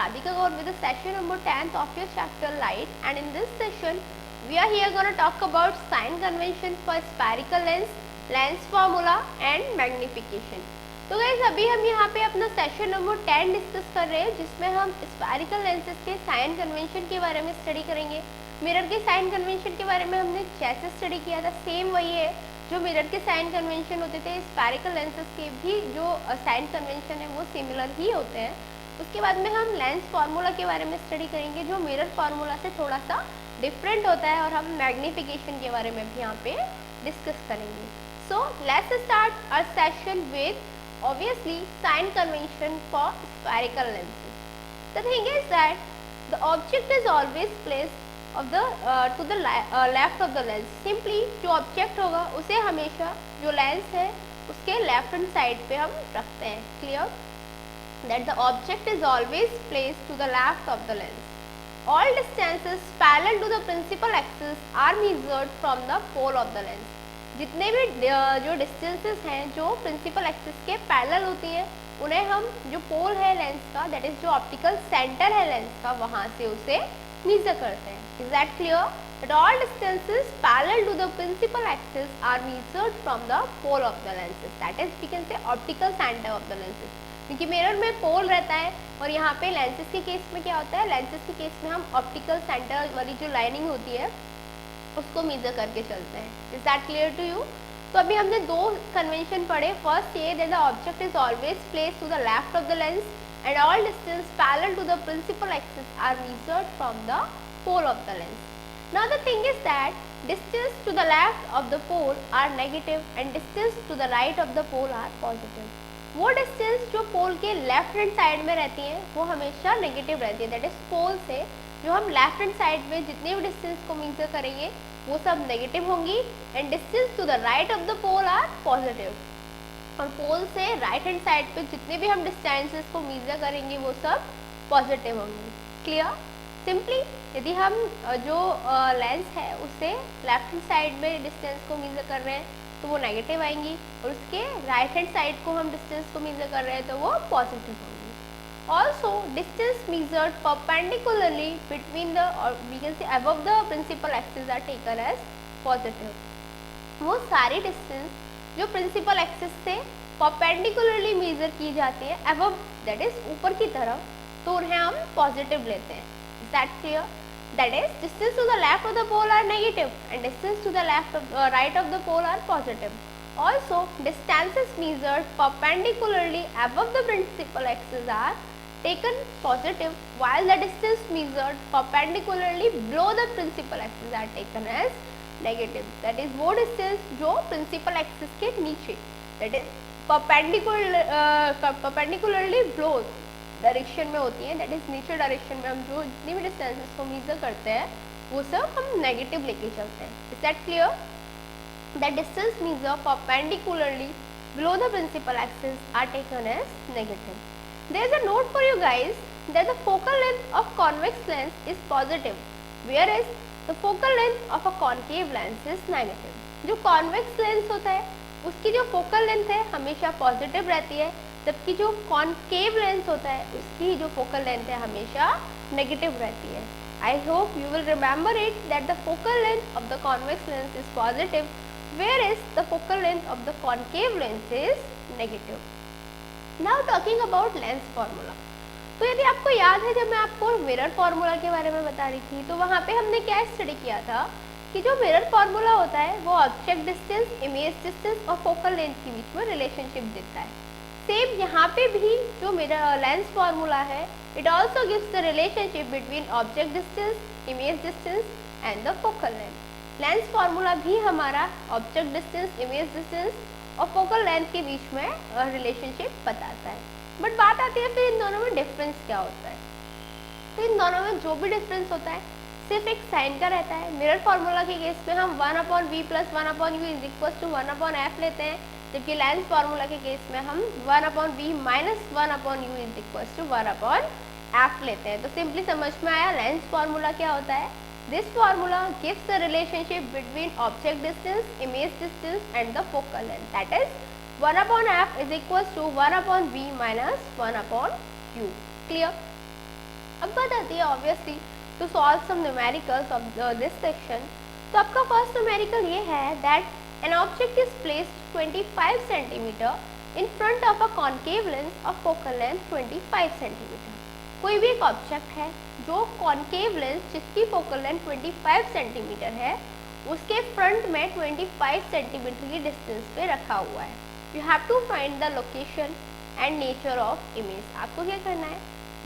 Radhika Gaur with the session number 10 of your chapter Light, and in this session we are here going to talk about sign convention for spherical lens, lens formula and magnification. तो guys अभी हम यहाँ पे अपना session number 10 discuss कर रहे हैं जिसमें हम स्फेरिकल लेंसेज के साइन कन्वेंशन के बारे में स्टडी करेंगे। मिरर के साइन कन्वेंशन के बारे में हमने जैसे स्टडी किया था सेम वही है जो मिरर के साइन कन्वेंशन होते थे, स्फेरिकल लेंसेज के भी जो साइन कन्वेंशन है वो सिमिलर ही होते हैं। उसके बाद में हम लेंस फार्मूला के बारे में स्टडी करेंगे जो मिरर फार्मूला से थोड़ा सा डिफरेंट होता है, और हम मैग्निफिकेशन के बारे में भी यहाँ पे डिस्कस करेंगे। So let's start our session with obviously sign convention for spherical lenses. The thing is that the object is always placed of the to the left of the lens. Simply जो object होगा उसे हमेशा जो lens है उसके left hand side पे हम रखते हैं। Clear? That the object is always placed to the left of the lens. All distances parallel to the principal axis are measured from the pole of the lens. जितने भी जो distances हैं जो principal axis के parallel होती हैं उन्हें हम जो पोल है लेंस का, दैट इज जो ऑप्टिकल सेंटर है लेंस का, वहाँ से उसे मेजर करते हैं। Is that clear? That all distances parallel to the principal axis are measured from the pole of the lenses, that is we can say optical centre of the lenses. क्योंकि mirror में pole रहता है और यहाँ पे lenses के case में क्या होता है, लेंसेज के केस में हम ऑप्टिकल सेंटर वाली जो लाइनिंग होती है उसको मेजर करके चलते हैं। Is that clear to you? तो अभी हमने दो कन्वेंशन पढ़े। फर्स्ट ये that the object is always placed to the left of the lens and all distance parallel to the principal axis are measured from the pole of the lens. Now the thing is that distance to the left of the pole are negative and distance to the right of the pole are positive. वो distance जो पोल के left hand side में रहती है वो हमेशा negative रहती है, दैट इज पोल से जो हम लेफ्ट हैंड साइड में जितने भी डिस्टेंस को मेजर करेंगे वो सब नेगेटिव होंगी and distance to the right of the pole are positive. और पोल से राइट हैंड साइड पे जितने भी हम डिस्टेंसेस को मेजर करेंगे वो सब पॉजिटिव होंगी। क्लियर? सिंपली यदि हम जो लेंस है उससे लेफ्ट हैंड साइड में डिस्टेंस को मेजर कर रहे हैं तो वो नेगेटिव आएंगी, और उसके राइट हैंड साइड को हम डिस्टेंस को मेजर कर रहे हैं तो वो पॉजिटिव होंगी। Also, distance measured perpendicularly between the, or we can say above the principal axis are taken as positive. वो सारी डिस्टेंस जो प्रिंसिपल एक्सिस से परपेंडिकुलरली मेजर की जाती है above, that is ऊपर की तरफ, तो उन्हें हम पॉजिटिव लेते हैं। Is that clear? That is distance to the left of the pole are negative and distance to the left of right of the pole are positive. Also, distances measured perpendicularly above the principal axis are taken positive, while the distance measured perpendicularly below the principal axis are taken as negative. That is वो distance जो principal axis के नीचे, that is perpendicularly below direction में होती है, that is नीचे direction में हम जो जितनी भी डिस्टेंसेस को मेजर करते हैं वो सब हम नेगेटिव लेके चलते हैं। Is that clear? The distance measured perpendicularly below the principal axis are taken as negative. There is a note for you guys that the focal length of convex lens is positive, whereas the focal length of a concave lens is negative. जो convex lens होता है उसकी जो focal length है हमेशा positive रहती है, जबकि जो concave lens होता है उसकी जो focal length है हमेशा negative रहती है। I hope you will remember it that the focal length of the convex lens is positive, whereas the focal length of the concave lens is negative. Now talking about lens formula. तो यदि आपको याद है जब मैं आपको mirror formula के बारे में बता रही थी तो वहाँ पे हमने क्या स्टडी किया था कि जो मिरर फार्मूला होता है वो ऑब्जेक्ट डिस्टेंस, इमेज डिस्टेंस और फोकल लेंथ के बीच में रिलेशनशिप देता है। सेम यहाँ पे भी जो मिरर लेंस फार्मूला है it also gives the relationship between object distance, image distance and the focal length. Lens formula भी हमारा ऑब्जेक्ट डिस्टेंस, इमेज डिस्टेंस और फोकल लेंथ के बीच में रिलेशनशिप बताता है। बट बात आती है फिर इन दोनों में डिफरेंस क्या होता है। तो इन दोनों में जो भी डिफरेंस होता है सिर्फ एक साइन का रहता है। मिरर फार्मूला के केस में हम 1/v + 1/u = 1/f लेते हैं, जबकि लेंस फार्मूला के केस में हम 1/v - 1/u = 1/f लेते हैं। तो सिंपली समझ में आया लेंस फार्मूला क्या होता है। This formula gives the relationship between object distance, image distance and the focal length, that is 1/f is equals to 1/v minus 1/u. Clear? अब बात आती है obviously to solve some numericals of this section. तो आपका first numerical ये है that an object is placed 25 centimetre in front of a concave lens of focal length 25 centimetre. कोई भी एक ऑब्जेक्ट है जो कॉन्केव लेंस जिसकी फोकल लेंथ 25 सेंटीमीटर है उसके फ्रंट में 25 सेंटीमीटर की डिस्टेंस पे रखा हुआ है। You have to find the location and nature of image. आपको क्या करना है,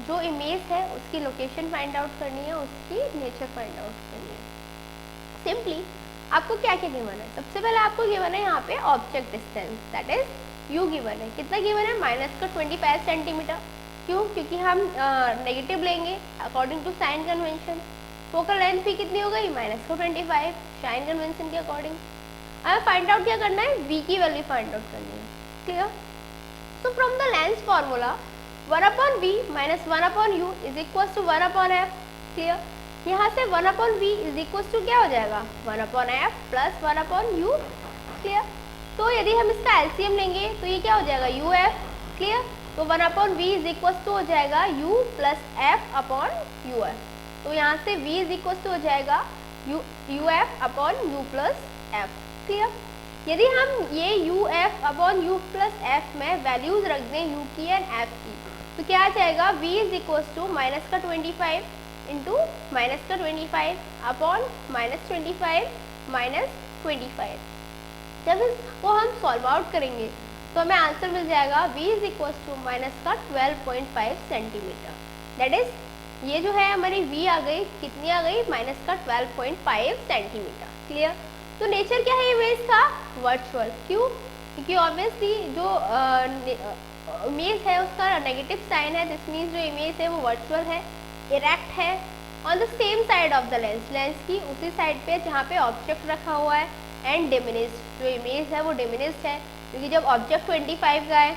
जो इमेज है उसकी लोकेशन फाइंड आउट करनी है, उसकी नेचर फाइंड आउट करनी है। सिंपली आपको क्या क्या गिवन है, सबसे पहले आपको गिवन है यहाँ पे object distance that is you given है। कितना गिवन है, माइनस का 25 सेंटीमीटर। क्यों, क्योंकि हम नेगेटिव लेंगे according to sign convention. Focal length भी कितनी हो गई, माइनस का 25 साइन कन्वेंशन के अकॉर्डिंग। हमें फाइंड आउट क्या करना है, v की वैल्यू फाइंड आउट करनी है। Clear. So from the lens formula 1/v minus 1/u is equals to 1/f। Clear. यहाँ से 1/v is equals to क्या हो जाएगा, 1/f plus 1/u। क्लियर। तो यदि हम इसका एलसीएम लेंगे तो ये क्या हो जाएगा, uf। क्लियर। तो 1/v is equals to हो जाएगा u plus f upon uf। तो यहाँ से v is equals to हो जाएगा uf upon u plus f। Clear. यदि हम ये uf upon u plus f में वैल्यूज रख दें u की एंड f की, तो क्या आ जाएगा, v is equals to minus का 25 इंटू माइनस का 25 अपॉन माइनस 25 माइनस 25। जब इसको हम सॉल्व आउट करेंगे तो हमें आंसर मिल जाएगा v is equals to minus का 12.5 सेंटीमीटर। दैट इज ये जो है हमारी v आ गई, कितनी आ गई, माइनस का 12.5 सेंटीमीटर। क्लियर। तो नेचर क्या है इमेज का, वर्चुअल। क्यों, क्योंकि ऑब्वियसली जो इमेज है उसका नेगेटिव साइन है, दिस मीन्स जो इमेज है वो वर्चुअल है, इरेक्ट है on the same side of the lens, lens की उसी साइड पे जहाँ पे ऑब्जेक्ट रखा हुआ है, एंड डिमिनिश्ड, जो इमेज है वो डिमिनिश्ड है। क्योंकि जब ऑब्जेक्ट 25 का है,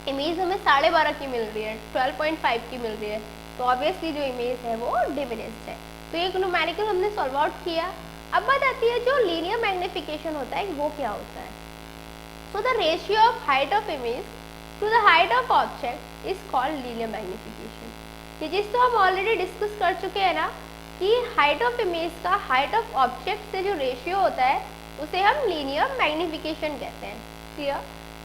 इमेज हमें 12.5 की मिल रही है, 12.5 की मिल रही है, तो ऑब्वियसली जो इमेज है वो डिमिनिश्ड है। तो ये न्यूमेरिकल हमने सॉल्व आउट किया। अब बात आती है जो लीनियर मैग्निफिकेशन होता है वो क्या होता है। So the ratio of height of image to the height of object is called linear magnification। ये चीज़ तो हम ऑलरेडी डिस्कस कर चुके हैं ना, कि हाइट ऑफ इमेज का हाइट ऑफ ऑब्जेक्ट से जो रेशियो होता है उसे हम लीनियर मैग्निफिकेशन कहते हैं। Clear.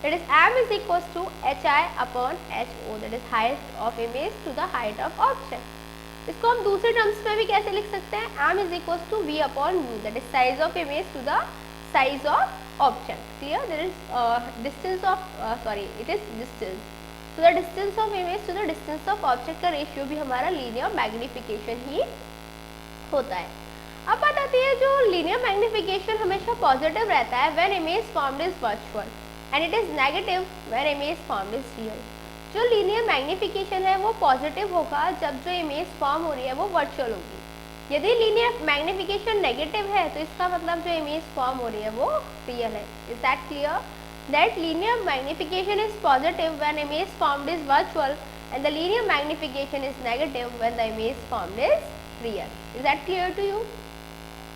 That is m is equals to hi upon ho, that is height of image to the height of object. इसको हम दूसरे टर्म्स में भी कैसे लिख सकते हैं, m is equals to v upon u, that is size of image to the size of object। Clear। There is distance of it is distance, so the distance of image to the distance of object का ratio भी हमारा linear magnification ही होता है। अब बात आती है जो लीनियर मैग्निफिकेशन हमेशा पॉजिटिव रहता है when image formed is virtual and it is negative when image formed is real. जो लीनियर मैग्निफिकेशन है वो पॉजिटिव होगा जब जो इमेज फॉर्म हो रही है वो वर्चुअल होगी। यदि लीनियर मैग्निफिकेशन नेगेटिव है तो इसका मतलब जो इमेज फॉर्म हो रही है वो रियल है। Is that clear, that linear magnification is positive when image formed is virtual and the linear magnification is negative when the image formed is real. Is that clear to you.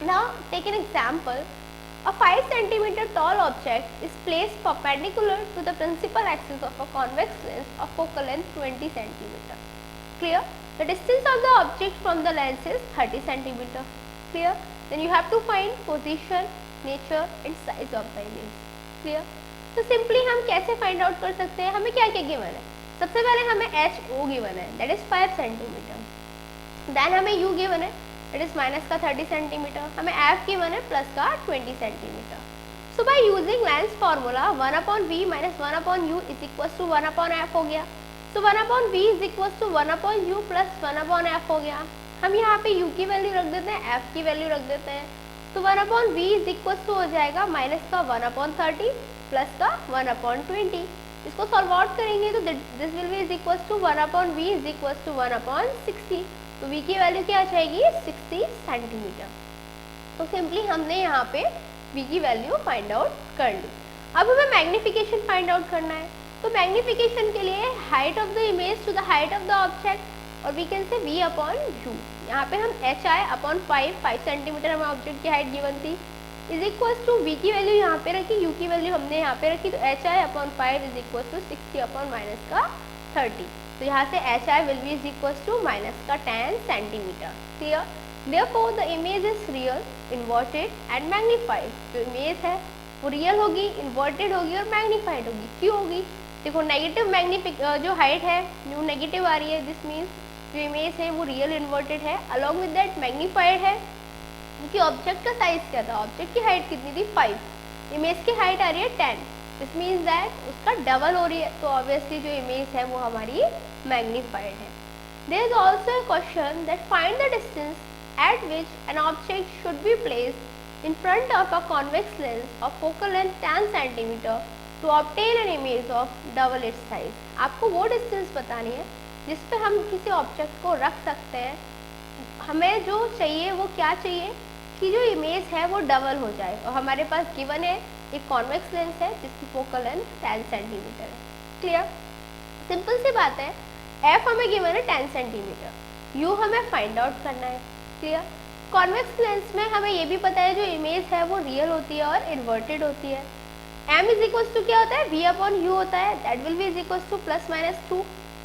Now take an example, a 5 cm tall object is placed perpendicular to the principal axis of a convex lens of focal length 20 cm. Clear? The distance of the object from the lens is 30 cm. Clear? Then you have to find position, nature and size of the image. Clear? तो simply हम कैसे find out कर सकते हैं, हमें क्या क्या given है। सबसे पहले हमें HO गिवन है, दैट इज 5 cm. देन हमें U गिवन है, दैट इज माइनस का 30 cm. हमें F गिवन है प्लस का 20 cm. So by using lens formula 1/v minus 1/u is equals to 1/f हो गया। तो 1/v is equals to 1/u plus 1/f हो गया। हम यहाँ पे u की वैल्यू रख देते हैं, f की वैल्यू रख देते हैं। तो 1/v इज इक्वल्स टू हो जाएगा माइनस का 1/30 प्लस का 1/20। इसको सॉल्व आउट करेंगे तो this will be is equals to 1/v is equals to 1/60। तो v की वैल्यू क्या आ जाएगी, 60 सेंटीमीटर। तो सिंपली हमने यहाँ पे v की वैल्यू फाइंड आउट कर ली। अब हमें मैग्निफिकेशन फाइंड आउट करना है। तो मैग्निफिकेशन के लिए height of the image to the height of the object, और we can say v upon u। यहाँ पे हम hi अपॉन 5 सेंटीमीटर हमें ऑब्जेक्ट की हाइट गिवन थी, इज इक्वल्स टू v की वैल्यू यहाँ पे रखी, u की वैल्यू हमने यहाँ पे रखी, तो hi upon 5 is equals to 60 upon minus का 30. तो यहाँ से H I will be is equal to minus का 10 centimetre. Clear. Therefore the image is real, inverted and magnified. जो इमेज है वो रियल होगी, इन्वर्टेड होगी और मैग्नीफाइड होगी. क्यों होगी? देखो नेगेटिव जो हाइट है वो नेगेटिव आ रही है. दिस मीन्स जो इमेज है वो रियल इन्वर्टेड है. अलॉन्ग विद दैट मैग्नीफाइड है क्योंकि ऑब्जेक्ट का साइज क्या था, ऑब्जेक्ट की हाइट कितनी थी 5, इमेज की हाइट आ रही है 10. दिस मीन्स दैट उसका डबल हो रही है. तो ऑब्वियसली जो इमेज है वो हमारी मैग्नीफाइड है. There is also a question that find the distance at which an object should be placed in front of a convex lens of focal length 10 cm to obtain an image of double its size. आपको वो distance बतानी है जिस पे हम किसी object को रख सकते हैं. हमें जो चाहिए वो क्या चाहिए कि जो इमेज है वो डबल हो जाए. और हमारे पास गिवन है एक कॉन्वेक्स लेंस है जिसकी फोकल लेंथ 10 सेंटीमीटर है. क्लियर. सिंपल सी बात है. एफ हमें गिवन है 10 सेंटीमीटर, यू हमें फाइंड आउट करना है. क्लियर. कॉन्वेक्स लेंस में हमें ये भी पता है जो इमेज है वो रियल होती है और इन्वर्टेड होती है. m इज इक्वल टू क्या होता है, v अपॉन u होता है. That will be is equal two plus minus 2.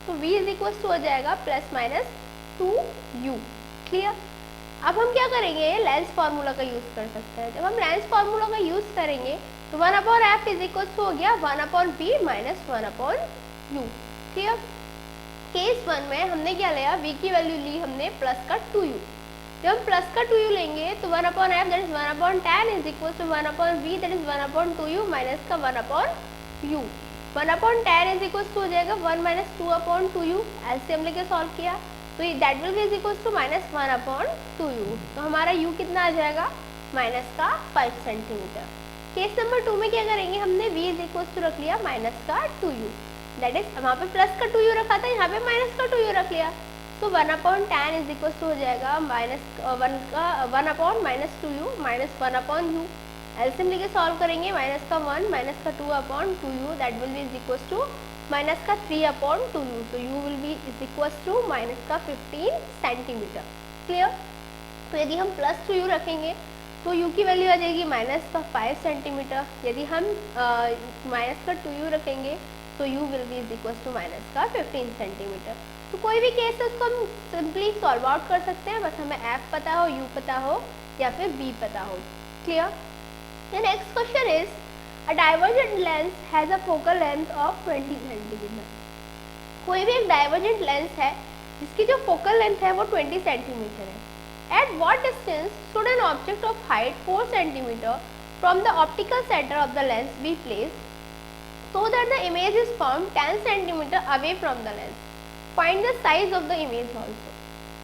तो v इज इक्वल टू हो जाएगा प्लस माइनस 2u. क्लियर. अब हम क्या करेंगे, लेंस फार्मूला का यूज कर सकते हैं. जब हम लेंस फार्मूला का यूज करेंगे तो 1 upon F is equal to हो गया 1 upon B minus 1 upon U. Clear. Case 1 में हमने क्या लिया, v की वैल्यू ली हमने प्लस का 2u. जब हम प्लस का 2u लेंगे तो 1 upon F that is 1 upon 10 is equal to 1 upon v that is 1 upon 2u minus का 1 upon u. 1 upon 10 is equal to हो जाएगा 1 माइनस 2 अपॉन 2u. ऐसे हम लेके सॉल्व किया तो that will be is equal to minus 1 upon 2u. तो हमारा u कितना आ जाएगा, माइनस का 5 सेंटीमीटर. केस नंबर 2 में क्या करेंगे, हमने v इज इक्वल टू रख लिया माइनस का 2u. दैट इज वहाँ पे प्लस का 2u रखा था, यहाँ पे माइनस का 2u रख लिया. तो 1 अपॉन 10 इज इक्वल टू हो जाएगा minus 1 upon minus 2u minus 1 upon u. LCM लेके सॉल्व करेंगे. माइनस का 1 माइनस का 2 upon 2u that will be is equal to minus का 3 अपॉन 2u. तो u will be is equal to minus का 15 centimetre. Clear. तो यदि हम प्लस 2u रखेंगे तो u की वैल्यू आ जाएगी माइनस का 5 सेंटीमीटर. यदि हम माइनस का 2u रखेंगे तो u will be is equal to minus का 15 सेंटीमीटर. तो कोई भी केस है उसको हम सिंपली सॉल्व आउट कर सकते हैं, बस हमें f पता हो, u पता हो या फिर b पता हो. Clear. The next question is a divergent lens has a focal length of 20 centimetre. कोई भी एक डाइवर्जेंट लेंस है जिसकी जो फोकल लेंथ है वो 20 सेंटीमीटर है. At what distance should an object of height 4 centimetre from the optical centre of the lens be placed so that the image is found 10 cm away from the lens. Find the size of the image also.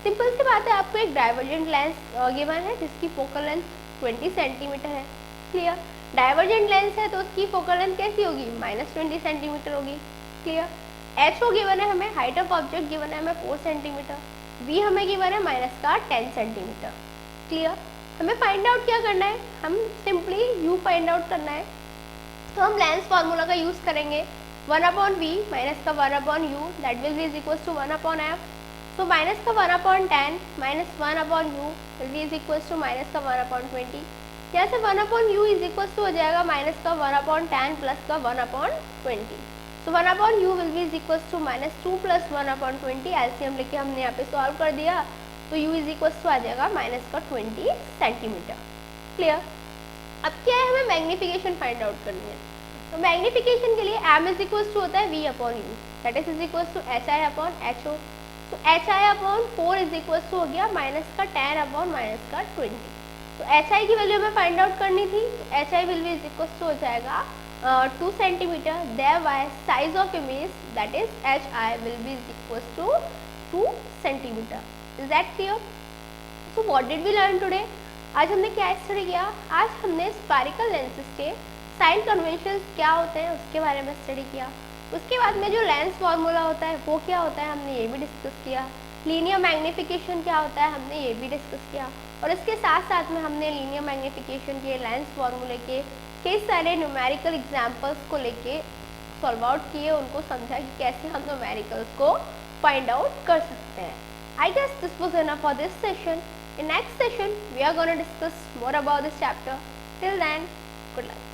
Simple सी बात है, आपको एक divergent lens given है जिसकी focal length 20 centimetre है. Clear. Divergent lens है तो उसकी फोकल लेंथ कैसी होगी, माइनस 20 सेंटीमीटर होगी. क्लियर. एच को गिवन है हमें, हाइट ऑफ ऑब्जेक्ट गिवन है हमें 4 सेंटीमीटर. वी हमें गिवन है माइनस का 10 सेंटीमीटर. क्लियर. हमें फाइंड आउट क्या करना है, हम सिंपली यू फाइंड आउट करना है. तो हम लेंस फार्मूला का यूज करेंगे. 1 अपॉन वी माइनस का 1 upon you that will be is equal to 1 upon F. तो माइनस का 1 upon 10 minus 1 upon U will be is equal to minus का 1 अपॉन 20. यहाँ से 1 upon U is equal to हो जाएगा minus का 1 upon 10 plus का 1 अपॉन 20. तो 1 upon U will be is equal to minus 2 plus 1 upon 20. LCM लेके हमने यहाँ पे सॉल्व कर दिया तो यू इज इक्वल टू आ जाएगा माइनस का 20 सेंटीमीटर. क्लियर. अब क्या है, हमें मैग्नीफिकेशन फाइंड आउट करनी है. तो मैग्नीफिकेशन के लिए m इज इक्वल टू होता है v upon you that is equal to H I upon H O. तो H I upon 4 is equal to हो गया माइनस का 10 अपॉन माइनस का 20. तो एच आई की वैल्यू हमें फाइंड आउट करनी थी. तो H I will be is equal to हो जाएगा 2 centimetre. Thereby size of image that is H I will be is equal to 2 centimetre. Is that clear. So what did we learn today. आज हमने क्या study किया, आज हमने spherical lenses के sign conventions क्या होते हैं उसके बारे में स्टडी किया. उसके बाद में जो लेंस फार्मूला होता है वो क्या होता है हमने ये भी डिस्कस किया. लीनियर मैग्नीफिकेशन क्या होता है हमने ये भी डिस्कस किया. और इसके साथ साथ में हमने लीनियर मैग्नीफिकेशन के लेंस फार्मूले के कई सारे न्यूमेरिकल एग्जाम्पल्स को लेके सॉल्व आउट किए, उनको समझा कि कैसे हम न्यूमेरिकल्स को फाइंड आउट कर सकते हैं. I guess this was enough for this session. In next session we are going to discuss more about this chapter. Till then, good luck.